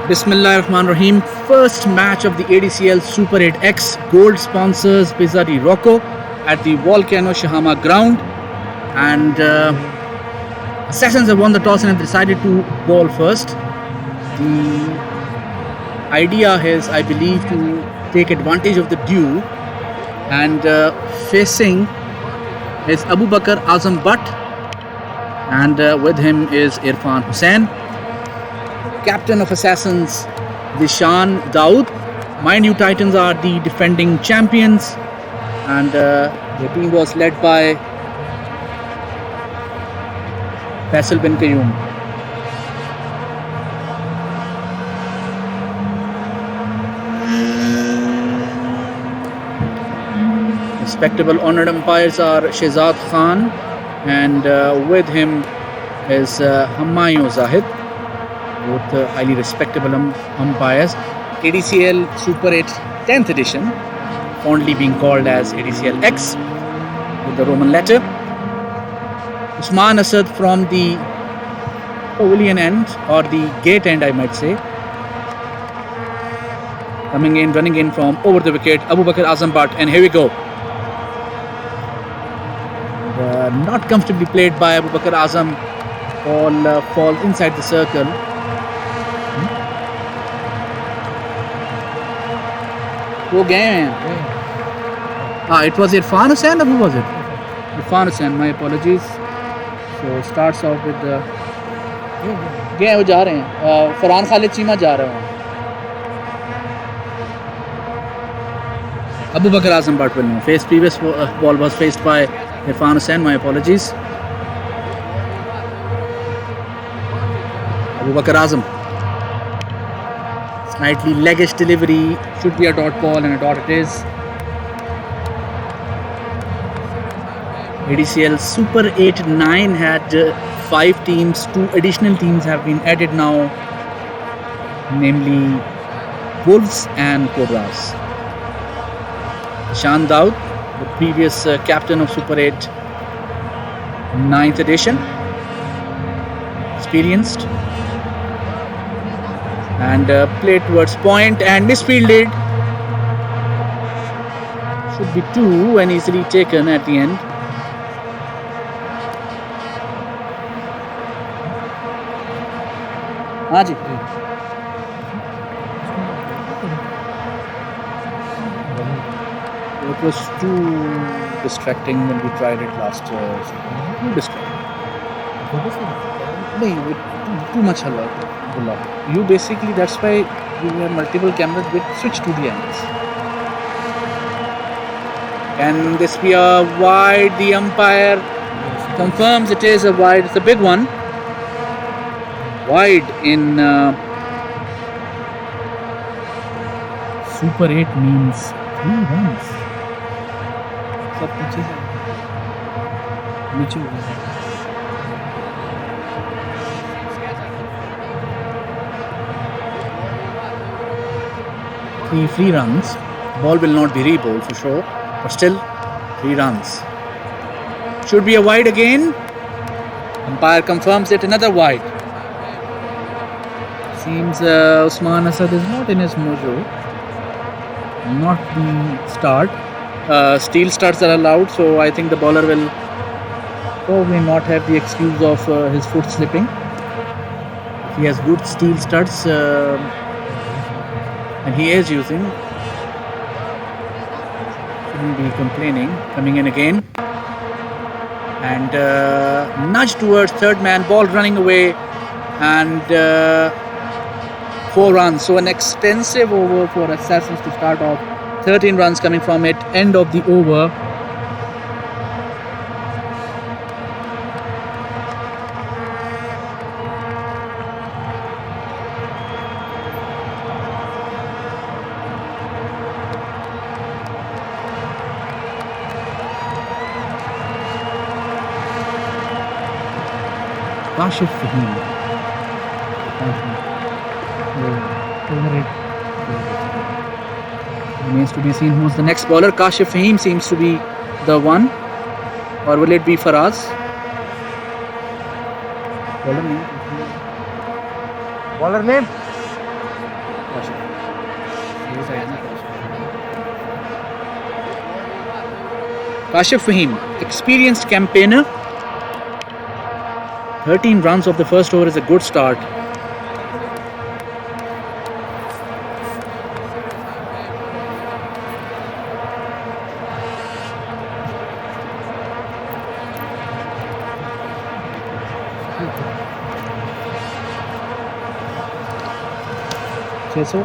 Bismillahirrahmanirrahim. First match of the ADCL Super 8X. Gold sponsors Pizza di Rocco at the Volcano Shahama ground. And Assassins have won the toss and have decided to ball first. The idea is, I believe, to take advantage of the dew. And facing is Abu Bakr Azam Butt. And with him is Irfan Hussain. Captain of Assassins, Dishan Daud. Mind you, Titans are the defending champions, and the team was led by Faisal bin Qayyum. Respectable honored umpires are Shehzad Khan, and with him is Hammayun Zahid. Both highly respectable umpires. ADCL Super 8 10th edition, fondly being called as ADCL X with the Roman letter. Usman Asad from the pavilion end, or the gate end I might say. Coming in, running in from over the wicket, Abu Bakr Azam Butt, and here we go. Not comfortably played by Abu Bakr Azam. Ball falls inside the circle. वो गए हैं. It was Irfan Hussain, or who was it? Irfan Hussain, my apologies. So starts off with the गए हैं, वो जा रहे हैं. फरहान खालिद चीमा जा रहे हैं. Abu Bakr Azam Butt will know. Previous ball was faced by Irfan Hussain, my apologies. Abu Bakr Azam. Slightly leggish delivery, should be a dot ball, and a dot it is. ADCL Super 8-9 had 5 teams, 2 additional teams have been added now, namely Wolves and Cobras. Shan Daud, the previous captain of Super 8 9th edition, experienced. And played towards point and misfielded. Should be 2 and easily taken at the end. Haji. It was too distracting when we tried it last season. Too distracting. Too much halla. You basically, that's why you have multiple cameras with switch to the angles. Can this be a wide? The umpire confirms it is a wide. It's a big one. Wide in Super 8 means 3 runs. सब नीचे हो गया. 3 free runs. Ball will not be re-bowled for sure, but still 3 runs. Should be a wide again. Umpire confirms it, another wide. Seems Usman Asad is not in his mojo. Not the start. Steel starts are allowed, so I think the bowler will probably not have the excuse of his foot slipping. He has good steel studs. And he is using, shouldn't be complaining. Coming in again, and nudge towards third man, ball running away, and 4 runs. So an expensive over for Assassins to start off. 13 runs coming from it, end of the over. Kashif Fahim. Remains to be seen who's the next bowler. Kashif Fahim seems to be the one, or will it be Faraz? Bowler name? Kashif Fahim, experienced campaigner. 13 runs of the first over is a good start. So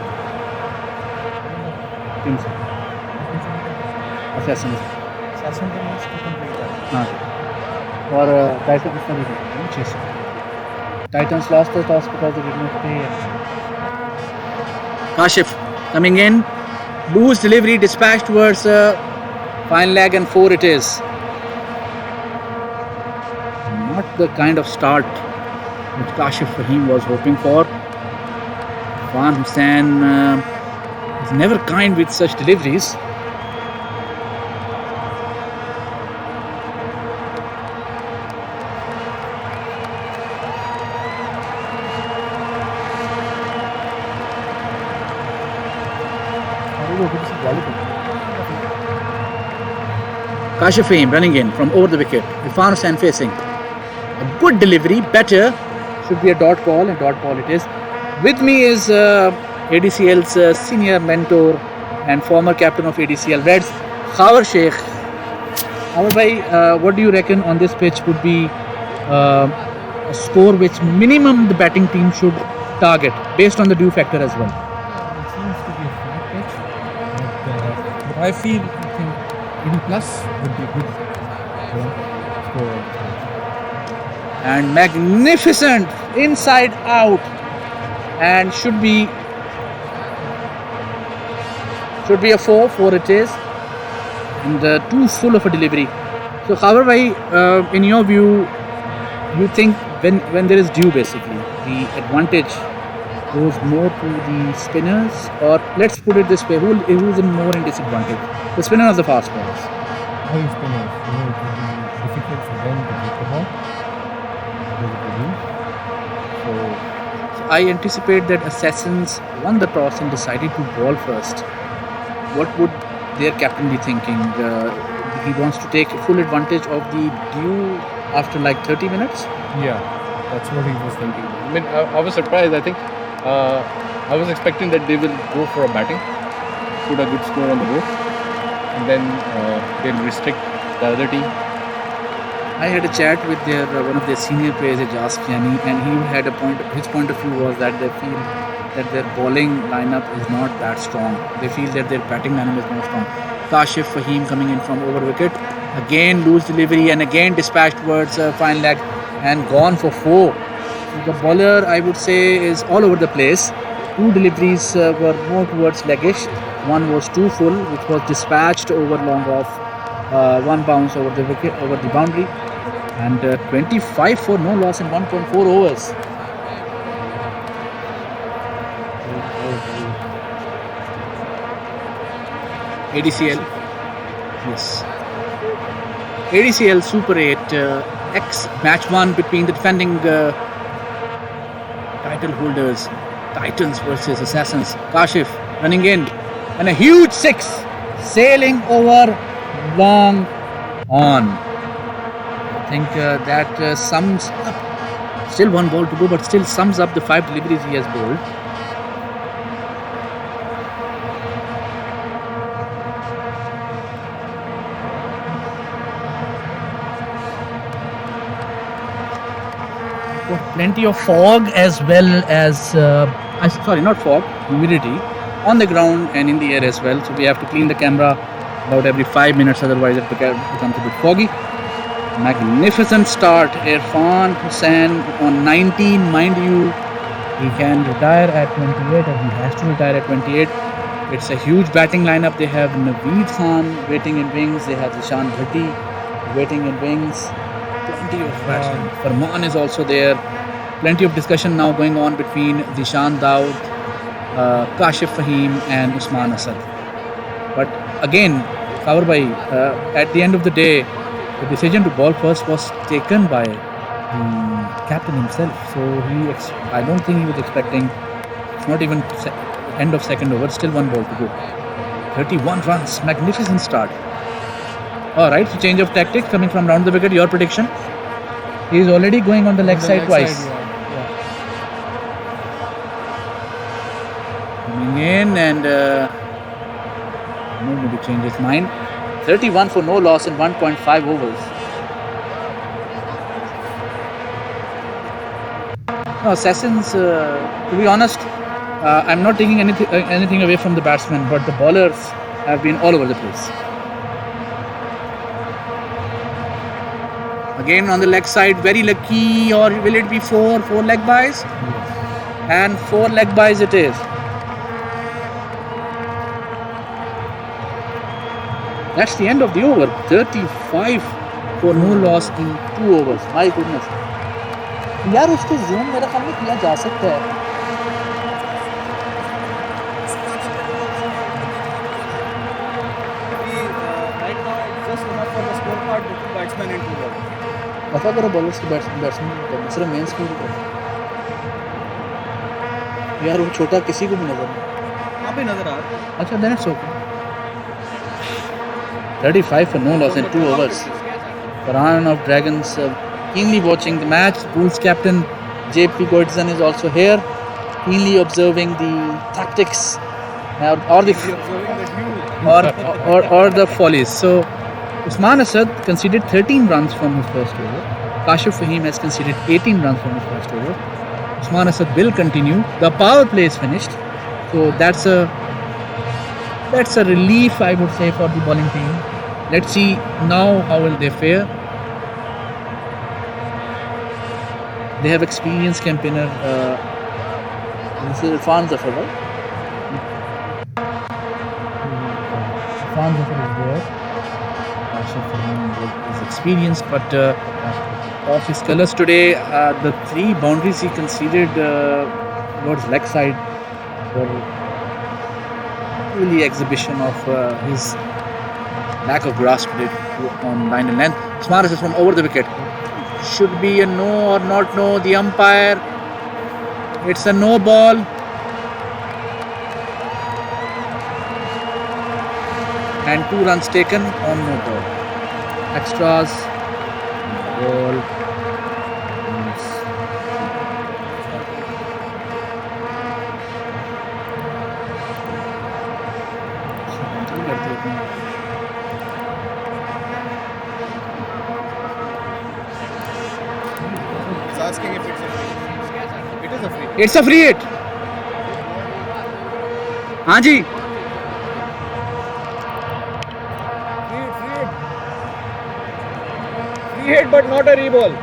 assassin or Titans lost the toss because they did not play. Kashif coming in, loose delivery, dispatched towards fine leg, and 4 it is. Not the kind of start that Kashif Fahim was hoping for. Irfan Hussain is never kind with such deliveries. Kashif Fahim running in from over the wicket. Irfan Hussain facing. A good delivery, better. Should be a dot ball, and dot ball it is. With me is ADCL's senior mentor and former captain of ADCL Reds, Khawar Sheikh. Khawar bhai, what do you reckon on this pitch would be a score which minimum the batting team should target based on the dew factor as well? It seems to be a flat pitch, but I feel 80 plus would be good score. And magnificent inside out, and should be a 4 it is, and too full of a delivery. So Khawar bhai, in your view, you think when there is dew, basically the advantage goes more to the spinners, or let's put it this way, who's in more in disadvantage, the spinner or the fast bowlers? I think spinners, it would be difficult for them to beat the ball. So I anticipate that Assassins won the toss and decided to ball first. What would their captain be thinking? He wants to take full advantage of the dew after like 30 minutes? Yeah, that's what he was thinking. I mean, I was surprised. I think I was expecting that they will go for a batting, put a good score on the board, and then they'll restrict the other team. I had a chat with one of their senior players, Jas Kiani, and he had a point. His point of view was that they feel that their bowling lineup is not that strong. They feel that their batting lineup is more strong. Kashif Fahim coming in from over wicket, again loose delivery, and again dispatched towards fine leg and gone for 4. The bowler, I would say, is all over the place. 2 deliveries were more towards leggish. One was too full, which was dispatched over long off. 1 bounce over the wicket, over the boundary, and 25 for no loss in 1.4 overs. ADCL, yes. ADCL Super-8 X match-1 between the defending title holders, Titans versus Assassins. Kashif running in, and a huge 6 sailing over long on. I think that sums up, still 1 ball to go, but still sums up the 5 deliveries he has bowled. Plenty of fog as well as sorry, not fog, humidity on the ground and in the air as well, so we have to clean the camera about every 5 minutes, otherwise it becomes a bit foggy. Magnificent start. Irfan Hussain on 19, mind you, he can retire at 28, and he has to retire at 28. It's a huge batting lineup. They have Naveed Khan waiting in wings, they have Zishan Bhatti waiting in wings, plenty of batsmen. Farman is also there. Plenty of discussion now going on between Zishan Daud, Kashif Fahim and Usman Asad. But again, Khawar bhai, at the end of the day, the decision to bowl first was taken by the captain himself. So I don't think he was expecting. It's not even end of second over. Still 1 ball to go. 31 runs. Magnificent start. Alright, so change of tactics coming from round the wicket. Your prediction? He is already going on the leg side twice. Coming in and maybe change his mind. 31 for no loss in 1.5 overs. No, Sessions, to be honest, I'm not taking anything away from the batsman, but the bowlers have been all over the place. Again on the leg side, very lucky, or will it be 4 leg byes? And 4 leg byes it is. That's the end of the over. 35 for no loss in 2 overs. My goodness. यार उसको zoom मेरा ख्याल में किया जा सकता है. Right now it's just enough for the scorecard with 2 batsmen and 2 bowlers. पता करो bowlers के batsman सिर्फ main screen पर. यार वो छोटा किसी को भी नजर नहीं. वहाँ पे नजर आ रहा है. अच्छा, then it's okay. 35 for no loss in 2 overs. Farhan of Dragons keenly watching the match. Bulls captain JP Goidzon is also here, keenly observing the tactics or the or the follies. So Usman Asad conceded 13 runs from his first over. Kashif Fahim has conceded 18 runs from his first over. Usman Asad will continue. The power play is finished, so that's a relief, I would say, for the bowling team. Let's see now how will they fare. They have experienced campaigner. This is Irfan Zafar, right? Irfan Zafar is there. Ashraf Farhan is experienced, but off his colours today. The 3 boundaries he conceded towards leg side were really exhibition of his lack of grasp on line and length. Smart is from over the wicket. Should be a no or not no. The umpire. It's a no ball. And 2 runs taken on no ball. Extras. Ball. Asking if it's a free. It is a free. It's a free hit. हाँ जी. Free hit, but not a reball.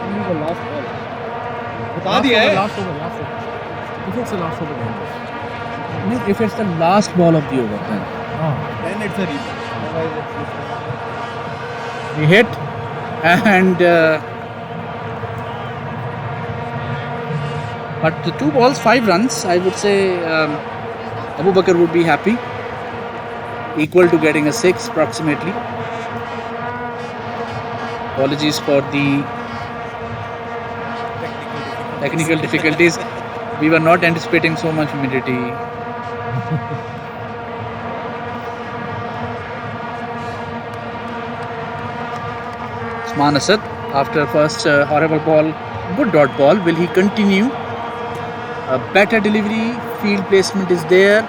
Only the last ball. बता दिया है. Last over. If it's the last over, then. If it's the last ball of the over, then Then it's a reball. Otherwise it's we hit. And but the 2 balls, 5 runs. I would say Abu Bakr would be happy, equal to getting a 6 approximately. Apologies for the technical difficulties. We were not anticipating so much humidity. Usman Asad, after first horrible ball, good dot ball. Will he continue? A better delivery, field placement is there.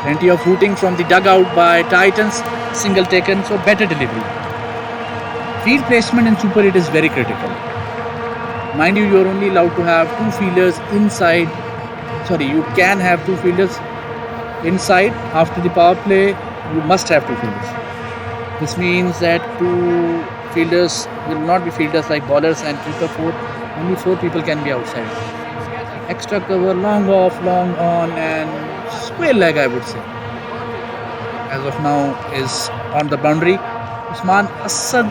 Plenty of hooting from the dugout by Titans. Single taken, so better delivery. Field placement in Super 8 is very critical. Mind you, you are only allowed to have 2 fielders inside. Sorry, you can have 2 fielders inside. After the power play, you must have 2 fielders. This means that 2 fielders will not be fielders like bowlers and keeper 4. Only 4 people can be outside. Extra cover, long off, long on, and square leg, I would say. As of now, is on the boundary. Usman Asad.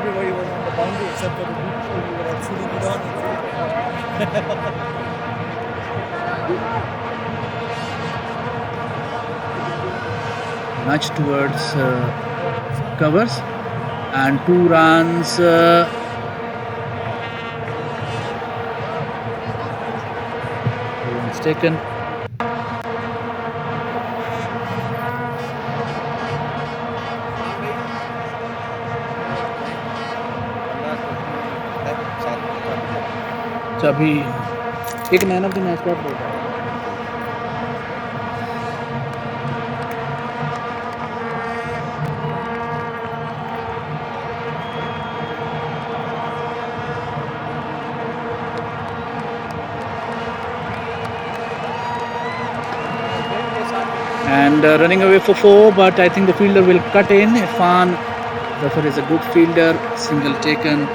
everybody was on the boundary except for the people who were actually on. nudge towards covers, and 2 runs. Runs taken. तो अभी एक man of the match का होगा. And running away for 4, but I think the fielder will cut in. Irfan Zafar is a good fielder. Single taken.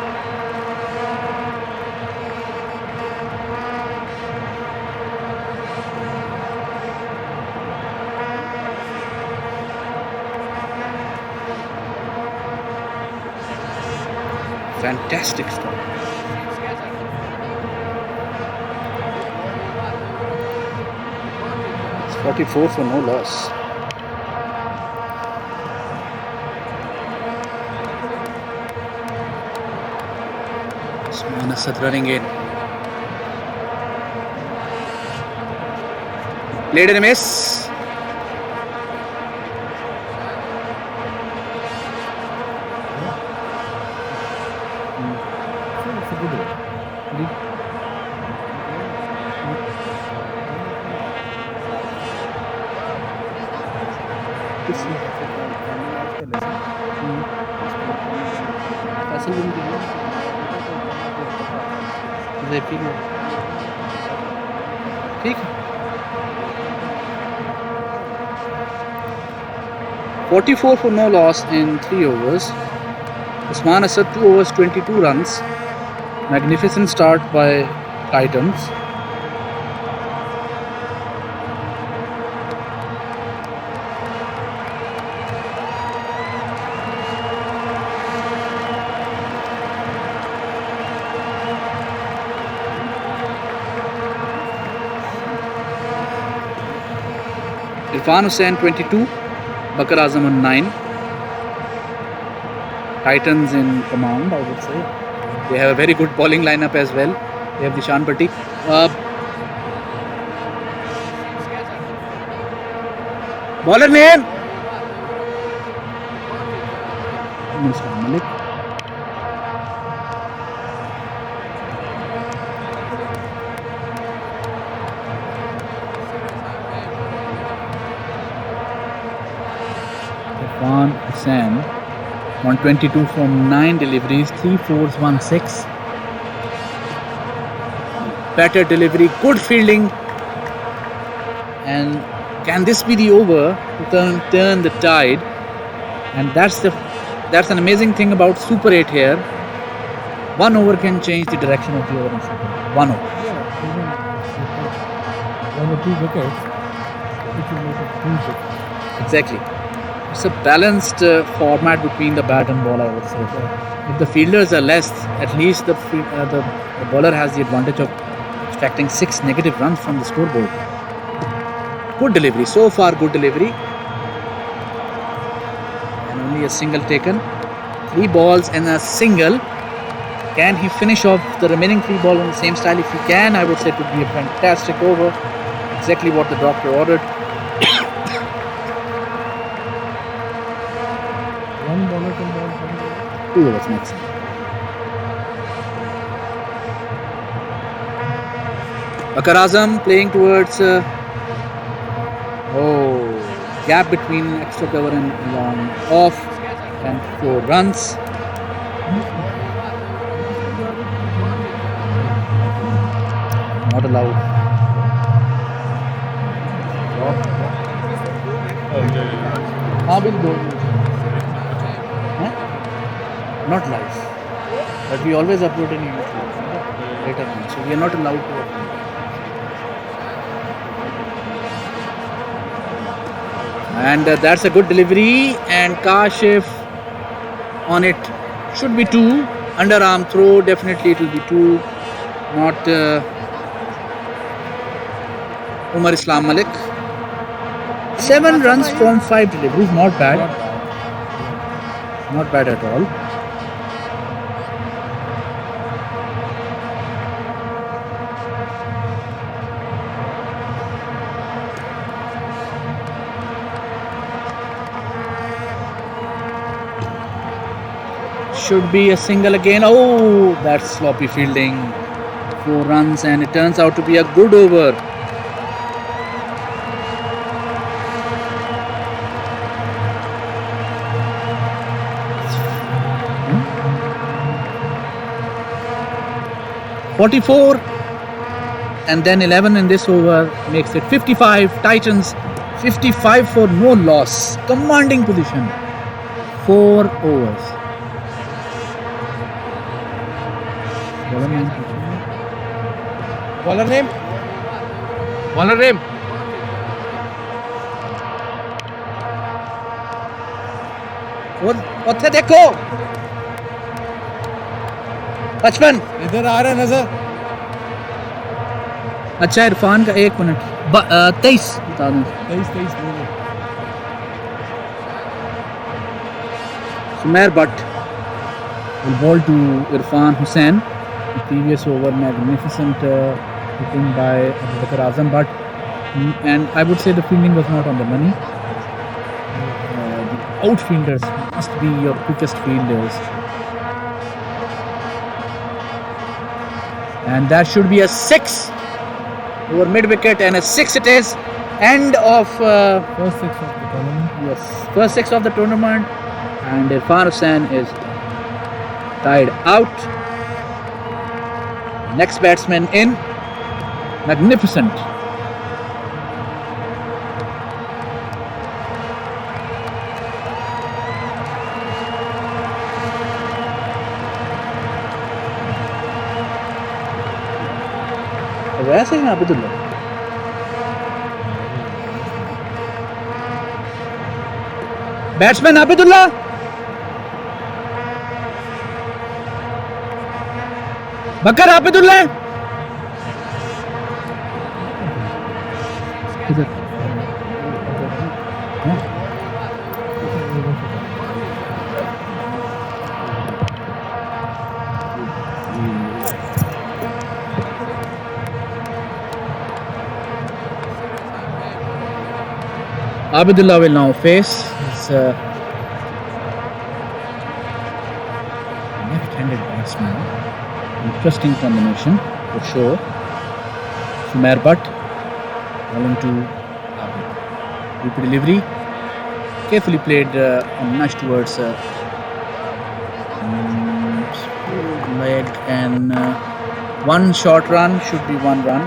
Fantastic stop. It's 44 for no loss. Usman Asad running in. Played and a miss. It's a good one. ठीक. 44 for no loss in 3 overs. Usman Asad 2 overs 22 runs. Magnificent start by Titans. Irfan Hussain 22, Bakar Azam on 9. Titans in command, I would say. They have a very good bowling lineup as well. They have Dishan Patti. Bowler name? Malik. Irfan Hussain 122 from 9 deliveries, 3 fours, 1 6. Better delivery, good fielding. And can this be the over to turn the tide? And that's an amazing thing about Super 8 here. 1 over can change the direction of the over in Super 8. 1 over. Yeah, even if 1 or 2 wickets, it will make a huge difference. Exactly. It's a balanced format between the bat and ball, I would say. If the fielders are less, at least the bowler has the advantage of extracting 6 negative runs from the scoreboard. Good delivery, so far good delivery. And only a single taken. 3 balls and a single. Can he finish off the remaining 3 balls on the same style? If he can, I would say it would be a fantastic over. Exactly what the doctor ordered. One bowler can bowl for 2 overs maximum. Bakar Azam playing towards gap between extra cover and long off, and 4 runs. Not allowed. Will go. Not live, but we always upload in YouTube later on, so we are not allowed to upload. And that's a good delivery, and Kashif on it. Should be 2. Underarm throw, definitely it will be 2. Not Umar Islam Malik. 7 runs from 5 deliveries, not bad. Not bad. Not bad at all. Should be a single again. Oh, that's sloppy fielding. 4 runs, and it turns out to be a good over. Hmm? 44 and then 11 in this over makes it 55. Titans 55 for no loss. Commanding position. 4 overs. Bowler name? Bowler name. उत्थे देखो 55. इधर आ रहा है नजर. अच्छा इरफान का 1 minute 23 बता दूं. 23 बोलो. Sumer Butt will bowl to Irfan Hussain. The previous over, magnificent hitting by Abubakar Azam, but and I would say the fielding was not on the money. The outfielders must be your quickest fielders, and that should be a 6 over mid wicket, and a 6 it is. End of First 6 of the tournament. yes, first 6 of the tournament, and Irfan Hussain is tied out. Next batsman in. Magnificent. वैसे ही Abdullah. Batsman Abidullah. Bakar Abidullah. इधर. हाँ? Abidullah will now face his left-handed batsman. Interesting combination for sure. Sumer Butt bowling to Abid. Loopy delivery, carefully played on nudge towards leg, and 1 short run should be 1 run.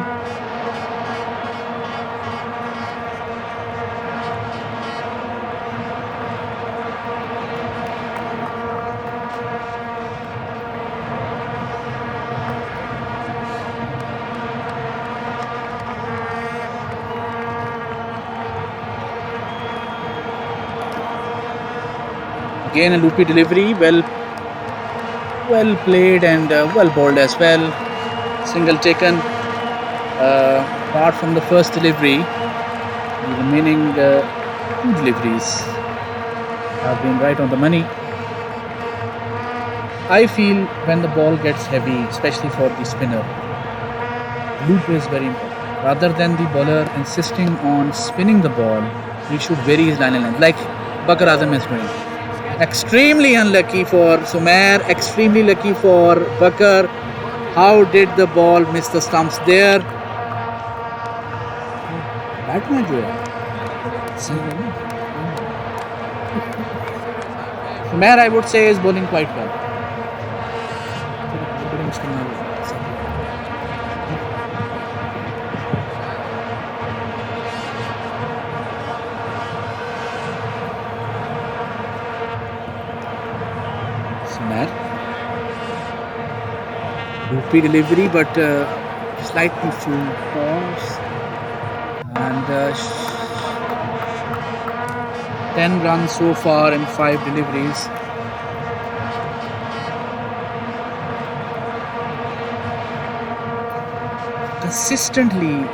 Again a loopy delivery, well played and well bowled as well. Single taken. Apart from the first delivery, the remaining 2 deliveries have been right on the money. I feel when the ball gets heavy, especially for the spinner, loop is very important. Rather than the bowler insisting on spinning the ball, he should vary his line and length, like Bakar Azam is doing. Extremely unlucky for Sumer, extremely lucky for Bakar. How did the ball miss the stumps there? Batman जो है. Sumer, I would say, is bowling quite well. Loopy delivery, but slightly too false. And 10 runs so far in 5 deliveries. Consistently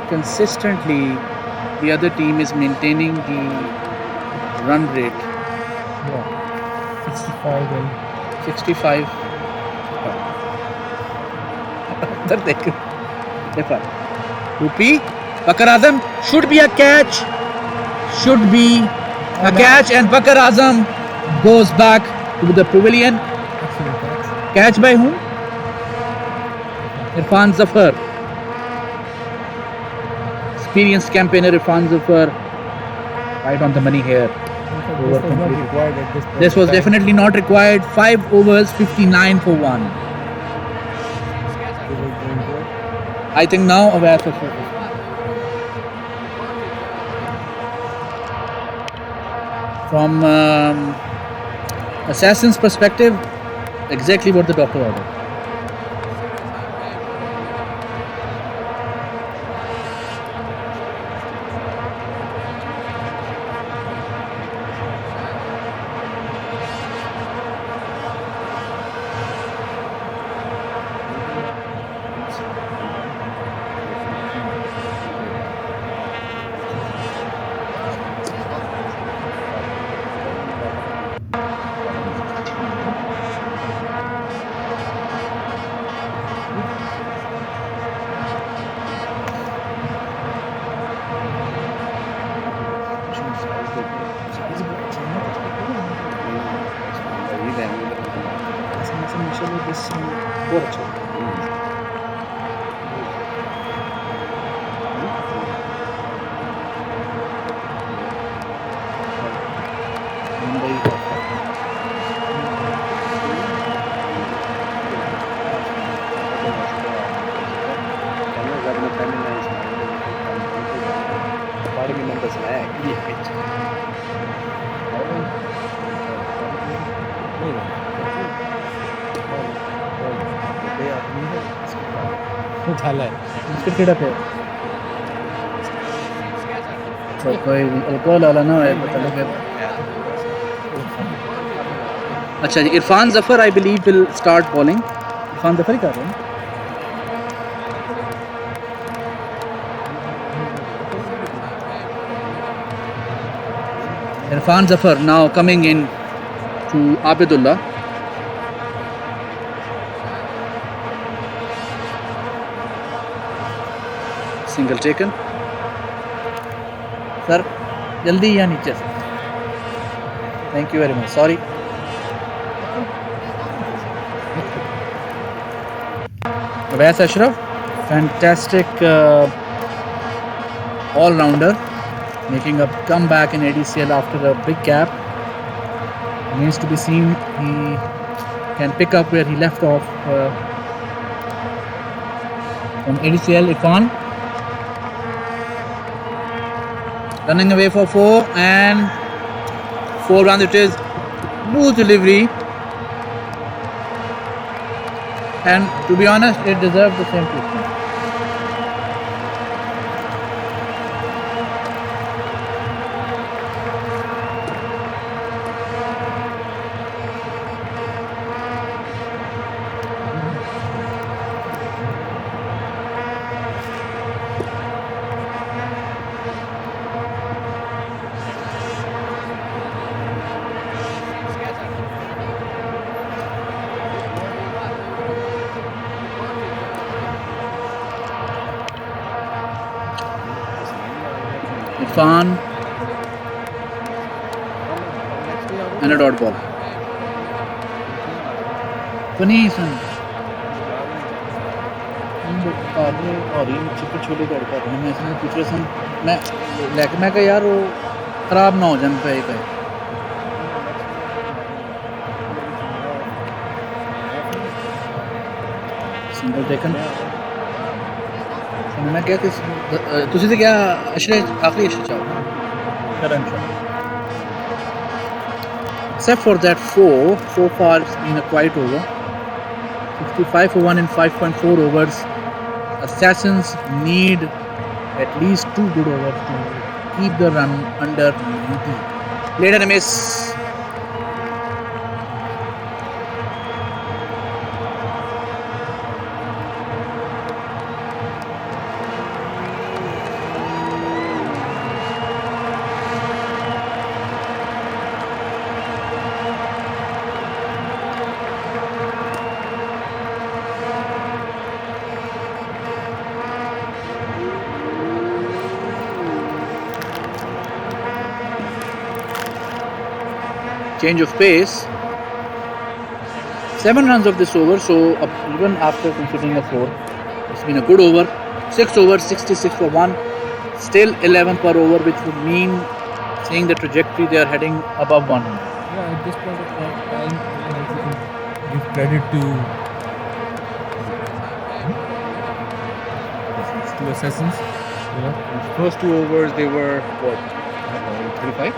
the other team is maintaining the run rate. Yeah. 65 and 65. उधर देखो देखो Rupi Bakar Azam should be a catch, and Bakar Azam goes back to the pavilion. excellent catch. Catch by whom? Irfan Zafar. Experienced campaigner Irfan Zafar, right on the money here. This was not required at this point. This was definitely not required. 5 overs, 59 for 1. They were going good. I think now aware for focus. From Assassin's perspective, exactly what the doctor ordered. झाला है. Cricket पे तो कोई alcohol वाला ना है पता लगे. अच्छा जी, Irfan Zafar I believe will start bowling. Irfan Zafar ही कर रहे हैं. Irfan Zafar now coming in to Abidullah. Single taken. Sir, jaldi या नीचे से. Thank you very much. Sorry. Awais Ashraf, fantastic all-rounder, making a comeback in ADCL after a big gap. Remains to be seen he can pick up where he left off from ADCL. Irfan running away for 4 and 4 runs it is. Loose delivery, and to be honest it deserved the same treatment. Irfan and a dot ball. Funny son. और ये चिप्पे छोले का अड़का था. मैं इसमें पूछ रहा सन मैं कहा यार वो खराब ना हो जाए पे सिंगल टेकन. मैं क्या तुझे तो क्या अशरे आखिरी अशरे चाहो run shot. Except for that 4 so far it's been a quiet over. 65 for 1 in 5.4 overs. Assassins need at least 2 good overs to keep the run under 90. Played and a miss. change of pace. 7 runs of this over, so even after considering a 4, it's been a good over. 6 overs, 66 for 1. Still 11 per over, which would mean, seeing the trajectory, they are heading above 100. Yeah, at this point of time, you can give credit to Assassins. You know, First 2 overs they were what? 35?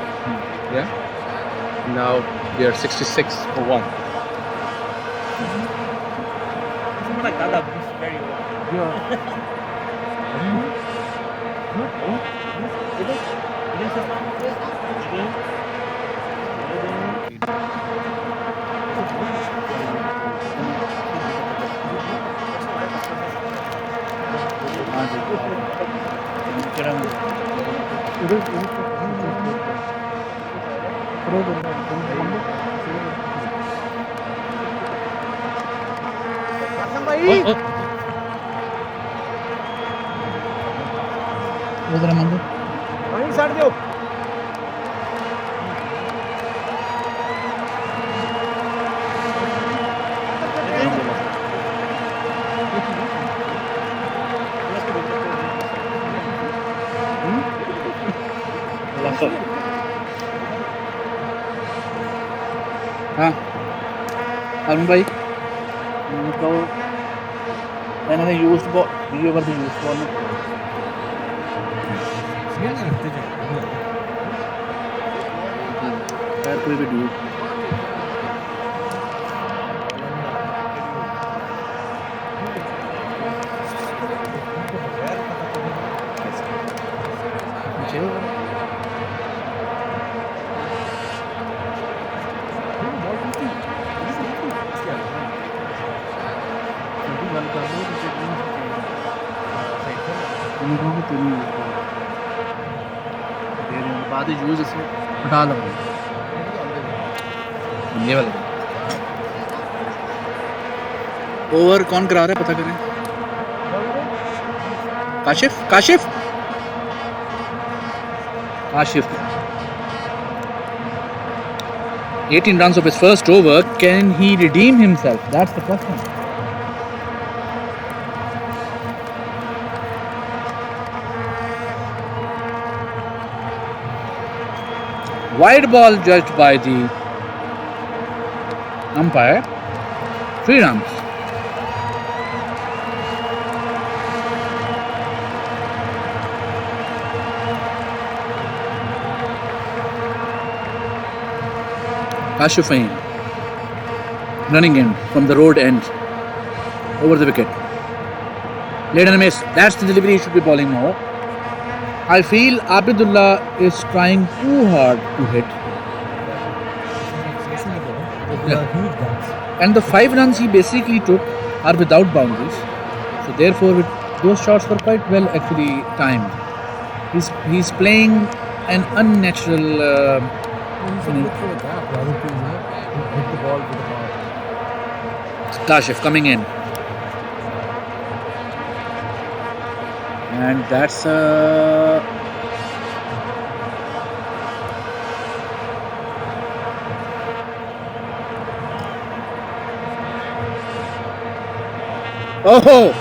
Yeah. Now they are 66 for 1. Someone like that, is very well. उधर मंदू वहीं side दो हाँ अरुण भाई तो मैंने used ball video पर used ball में पैर कोई भी ड्यू बाद यूज इसे हटा लो ये वाला ओवर कौन करा रहा है पता करें Kashif Kashif Kashif 18 runs of his first over. Can he redeem himself? That's the question. Wide ball judged by the umpire. 3 runs. Kashufain running in from the road end over the wicket. Late and a miss. That's the delivery he should be bowling now. I feel Abidullah is trying too hard to hit. And the 5 runs he basically took are without boundaries. So therefore those shots were quite well actually timed. He's playing an unnatural Kashif coming in. And that's oh!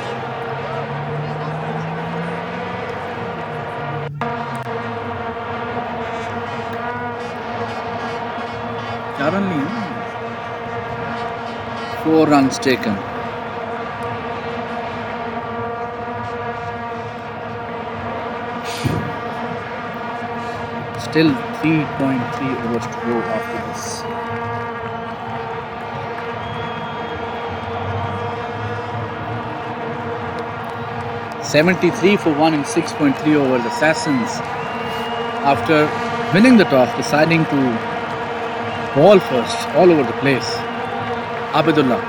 Suddenly, 4 runs taken. Still 3.3 overs to go after this. $73 for 1 in 6.3 overs. Assassins, after winning the toss, deciding to ball first all over the place. Abidullah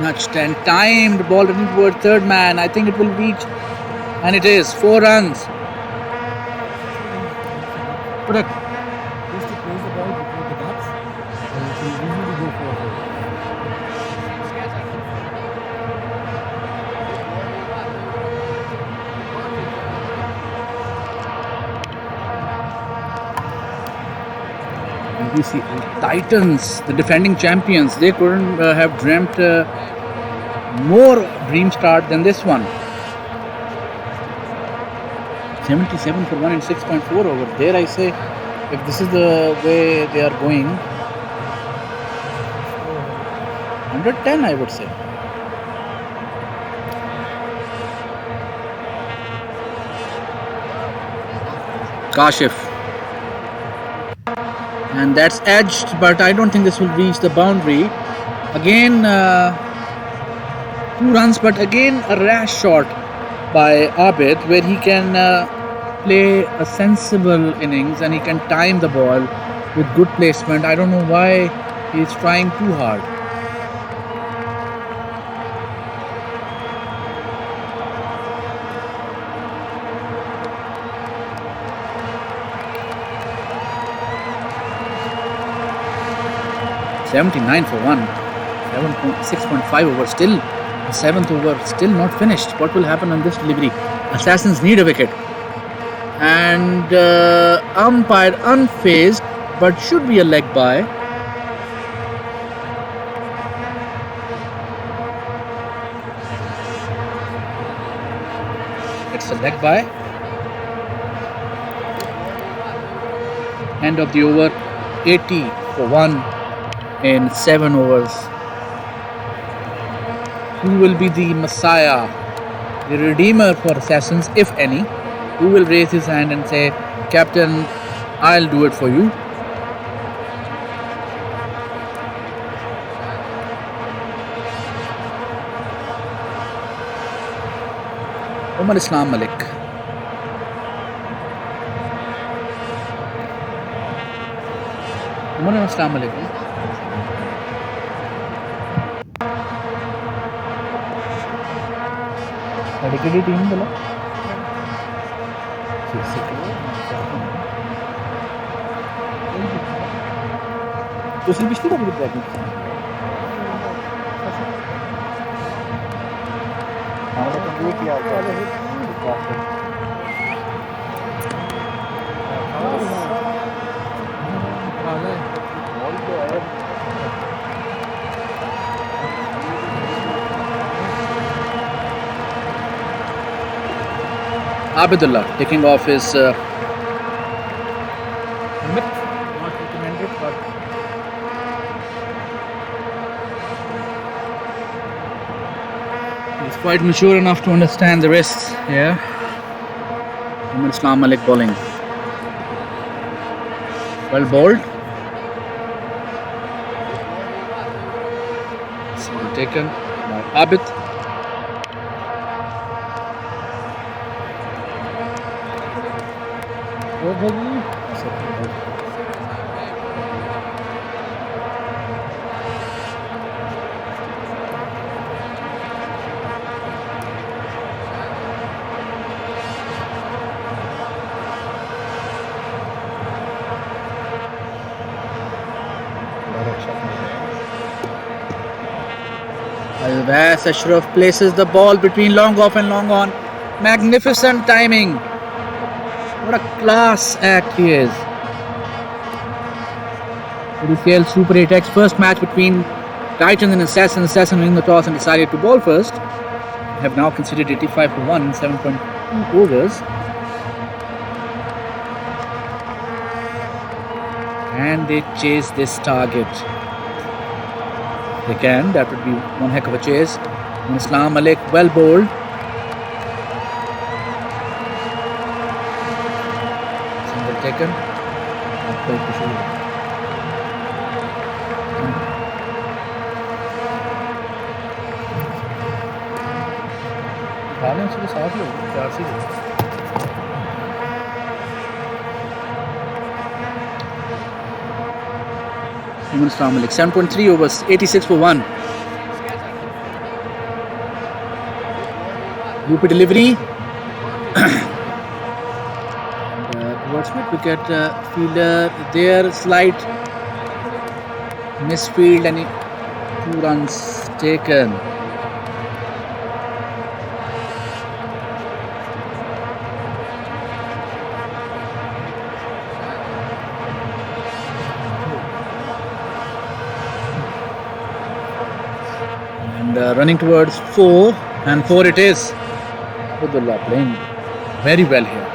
nudged and timed ball running toward third man. I think it will reach, and it is 4 runs. Correct. Just to close the ball before the bats, and it will usually go for a ADCL Titans, the defending champions, they couldn't have dreamt more dream start than this one. 77 for 1 and 6.4 over. There I say, if this is the way they are going, 110 I would say. Kashif. And that's edged, but I don't think this will reach the boundary. Again, 2 runs, but again a rash shot by Abid, where he can play a sensible innings and he can time the ball with good placement. I don't know why he's trying too hard. $79 for 1, 6.5 over still. The 7th over still not finished. What will happen on this delivery? Assassins need a wicket. And umpire unfazed, but should be a leg by. It's a leg by. End of the over, 80 for 1 in 7 overs. Who will be the messiah, the redeemer for Assassins, if any? Who will raise his hand and say, Captain, I'll do it for you? Umar Islam Malik. Umar Islam Malik. Dedicated team बोला तो सिर्फ पिछली बार भी trekking हमारा तो ये किया Abidullah taking off his not recommended, but he's quite mature enough to understand the risks. Yeah. Umar Islam Malik bowling. Well bowled. Single taken by Abid. Al-Vas Ashraf places the ball between long off and long on. Magnificent timing. What a class act he is. ADCL Super 8 first match between Titans and Assassins. Assassins winning the toss and decided to bowl first. Have now conceded 85 for 1 in 7.2 overs. And they chase this target. They can. That would be one heck of a chase. And Islam Malik well bowled. Single taken. Balance के साथ ही होगा 4 से Islam Malik 7.3 overs, 86 for 1. UP delivery. Towards mid wicket, fielder there, slight misfield and 2 runs taken. and running towards 4, and 4 it is. Abdullah playing very well here.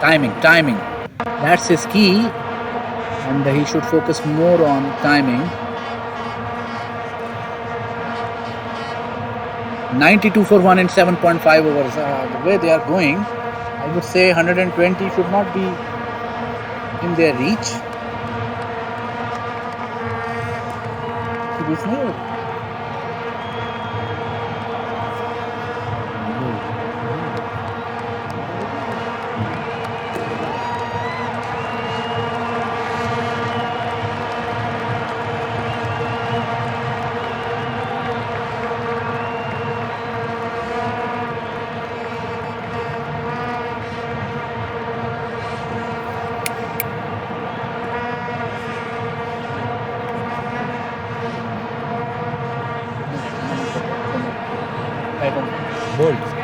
Timing. That's his key, and he should focus more on timing. 92 for 1 in 7.5 overs. The way they are going, I would say 120 should not be in their reach.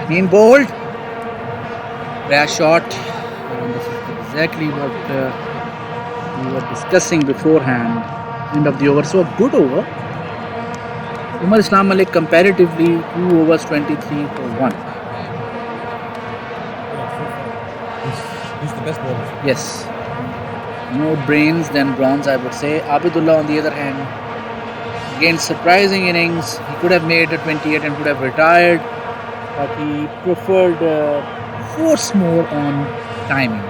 Mean bold. Rash shot. And this is exactly what we were discussing beforehand. End of the over. So a good over. Umar Islam Malik comparatively 2 overs 23 for 1. He's the best bowler. Yes. More brains than bronze, I would say. Abidullah, on the other hand, again surprising innings. He could have made a 28 and could have retired, but he preferred force more on timing.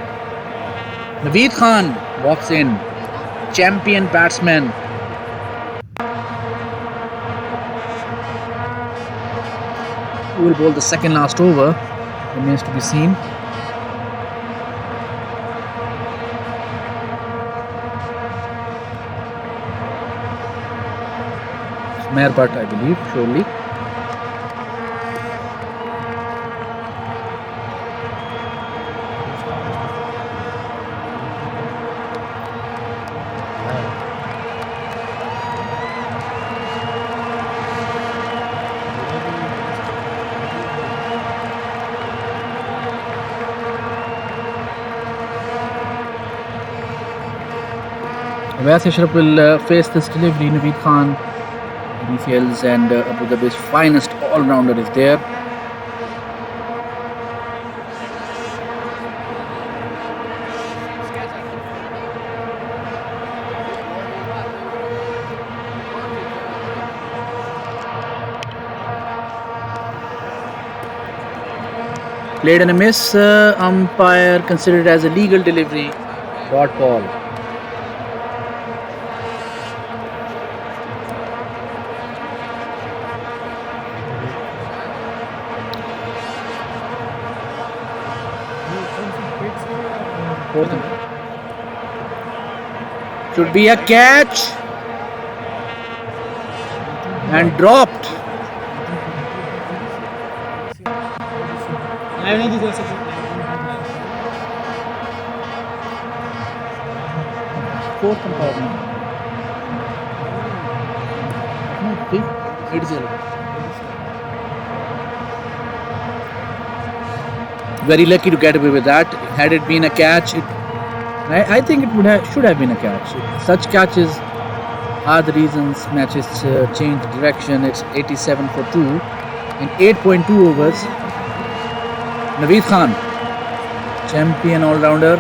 Naveed Khan walks in, champion batsman. Who will bowl the second last over remains to be seen. Meher, I believe, surely. Wes Ashraf will face this delivery. Naveed Khan, ADCL's and Abu Dhabi's finest all-rounder, is there. Played and a miss. Umpire considered as a legal delivery. Dot ball. Should be a catch and dropped. Fourth compartment. No, big 8-0. Very lucky to get away with that. Had it been a catch, I think it should have been a catch. Such catches are the reasons matches change direction. It's 87 for 2 in 8.2 overs. Naveed Khan, champion all-rounder,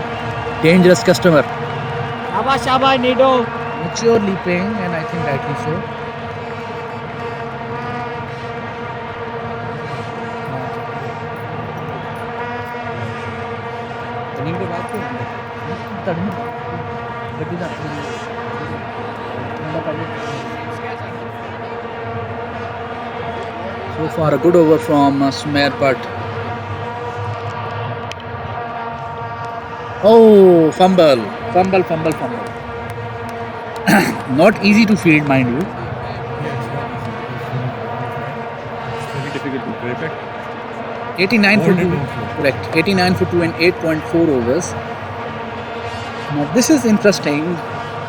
dangerous customer. Shabash, Nido. Maturely playing, and I think rightly so. So far a good over from Sumer, but oh, fumble. Not easy to field, mind you. It's very difficult to predict. 89 for 2, correct. 89 for 2 and 8.4 overs. Now this is interesting.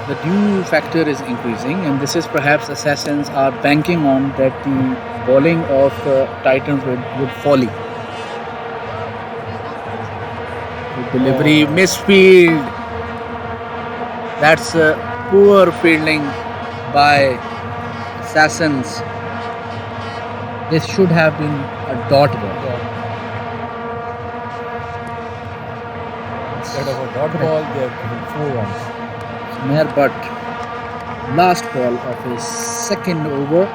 The dew factor is increasing, and this is perhaps assassins are banking on that the bowling of Titans would folly. Good delivery, misfield. That's poor fielding by Assassins. This should have been a dot ball. Instead of a dot ball, they have given 4 runs. Sumer Butt, last ball of his second over,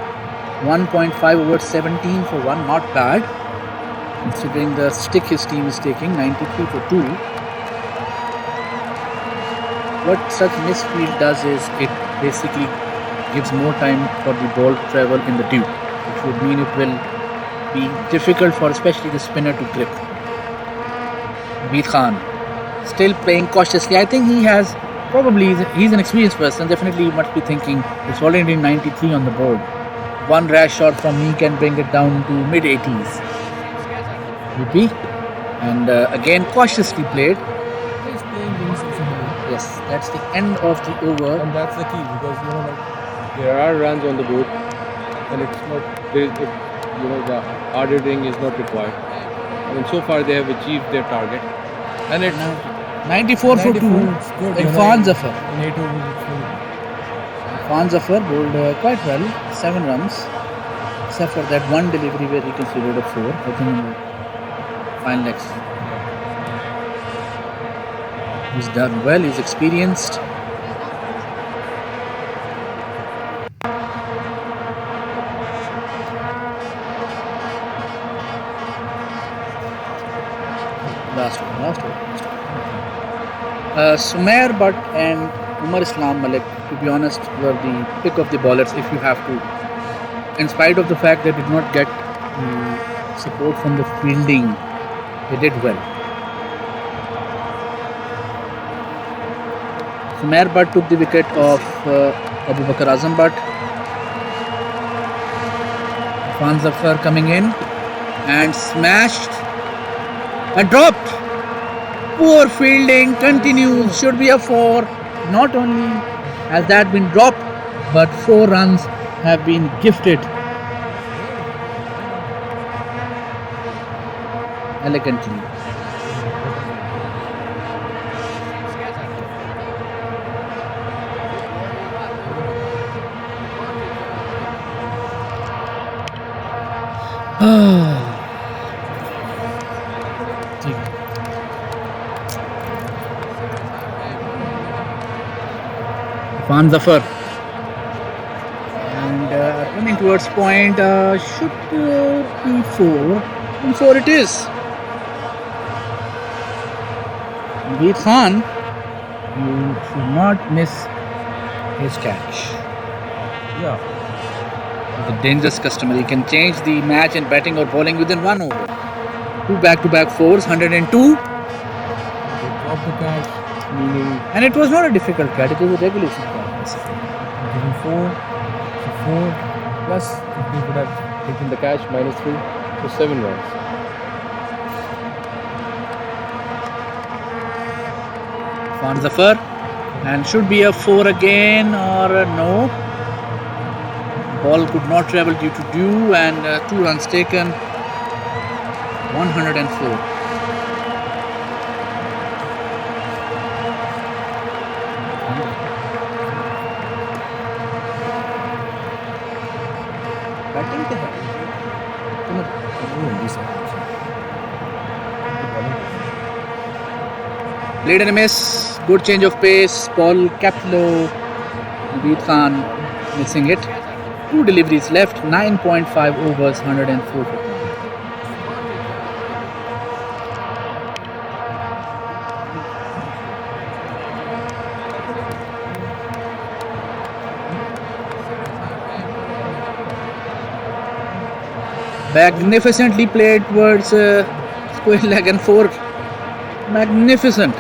1.5 over 17 for 1, not bad considering the stick his team is taking, 93 for 2. What such misfield does is it basically gives more time for the ball to travel in the dew, which would mean it will be difficult for especially the spinner to grip. Beat Khan still playing cautiously. I think he has probably, he's an experienced person, definitely must be thinking it's already 93 on the board. One rash shot from me can bring it down to mid 80s. UP, and again cautiously played. He's playing very sensibly. Yes, that's the end of the over. And that's the key because like There are runs on the board, and it's not there. The harder hitting is not required. I mean, so far they have achieved their target, and it's 94 for 2. it's good. Irfan Zafar. In 8 overs, it's very good. Irfan Zafar bowled quite well, 7 runs, except for that one delivery where he considered a 4. I think in the final legs. He's done well. He's experienced. Last one. Sumer Butt and Umar Islam Malik, to be honest, were the pick of the bowlers if you have to. In spite of the fact they did not get support from the fielding, they did well. Sumer Butt took the wicket of Abu Bakr Azam Butt. Irfan Zafar coming in and smashed and dropped. Poor fielding continues, should be a 4. Not only has that been dropped, but 4 runs have been gifted elegantly. Irfan Zafar and running towards point, should be 4, and 4 it is. Beat Khan, you should not miss his catch. Yeah. The dangerous customer, he can change the match in batting or bowling within 1 over. 2 back-to-back 4s, 102. They dropped the catch, meaning And it was not a difficult catch, it was a regulation catch. given 4. So 4 plus if they would have taken the catch -3, so 7 runs. Irfan Zafar, and should be a 4 again or a no. Ball could not travel due to dew, and 2 runs taken. 104. Batting के बाद played and a miss. Good change of pace. Ball kept low. Beat Khan missing it. 2 deliveries left. 9.5 overs. 104. Magnificently played towards square leg and 4. Magnificent.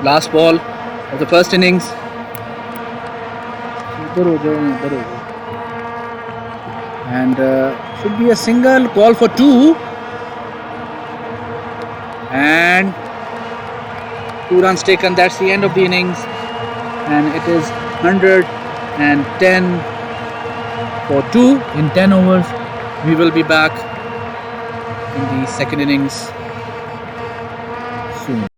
Last ball of the first innings. And should be a single, call for 2. And 2 runs taken. That's the end of the innings. And it is 110 for 2 in 10 overs. We will be back in the second innings soon.